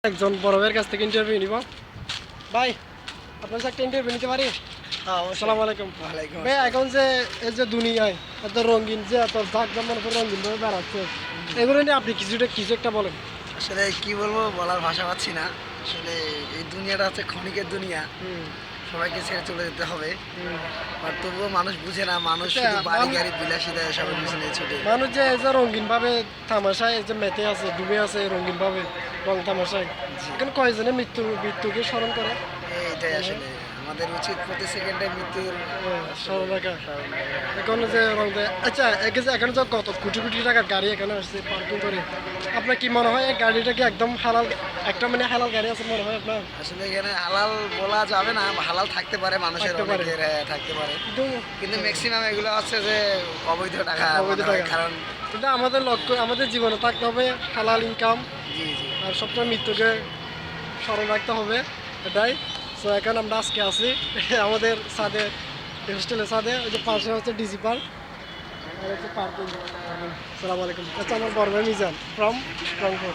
একজন বড় ভাইয়ের কাছ থেকে ইন্টারভিউ নিব। ভাই আপনার সাথে একটা ইন্টারভিউ নিতে পারি? আসসালামু আলাইকুম। ভাই এখন যে এই যে দুনিয়ায় এত রঙিন যে এত জাকজমক রঙিন ভাবে বেড়াচ্ছে, এগুলো নিয়ে আপনি কিছু একটা বলেন। আসলে কি বলবো, বলার ভাষা পাচ্ছি না। আসলে এই দুনিয়াটা হচ্ছে ক্ষণিকের দুনিয়া, সবাইকে ছেড়ে চলে যেতে হবে। আর তবুও মানুষ বুঝে না, মানুষ শুধু বাড়ি গাড়ি বিলাসিতা এসবের পিছনে ছুটে। মানুষ যে এই যে রঙিন ভাবে তামাশায় যে মেতে আছে, ডুবে আছে রঙিন ভাবে রং তামাশায়, এখন কয়জনে মৃত্যুকে স্মরণ করে। এইটাই আসলে আমাদের উচিত, প্রতি সেকেন্ডে মৃত্যুর স্মরণ রাখা। এখন যে রং দেয়, আচ্ছা এখন যে কত কোটি কোটি টাকার গাড়ি এখানে আসছে পার্কিং করে, আপনার কি মনে হয় এই গাড়িটা কি একদম হালাল, একটা মানে হালাল গাড়ি আছে মনে হয় আপনার? আসলে এখানে হালাল বলা যাবে না, হালাল থাকতে পারে, মানুষের থাকতে পারে। অনেকের থাকতে পারে, কিন্তু ম্যাক্সিমাম এগুলো হচ্ছে যে অবৈধ টাকা। অবৈধ মনে হয়, টাকা। কারণ কিন্তু আমাদের লক্ষ্য, আমাদের জীবনে থাকতে হবে হালাল ইনকাম, জি জি আর সবসময় মৃত্যুকে স্মরণ রাখতে হবে, এটাই। সো এখন আমরা আজকে আছি আমাদের ছাদে, হোস্টেলের ছাদে, ওই যে পাশে হচ্ছে ডিজি পার্ক আর হচ্ছে পার্কিং। আসসালামু আলাইকুম। আচ্ছা, আমার বড় ভাই মিজান ফ্রম রংপুর।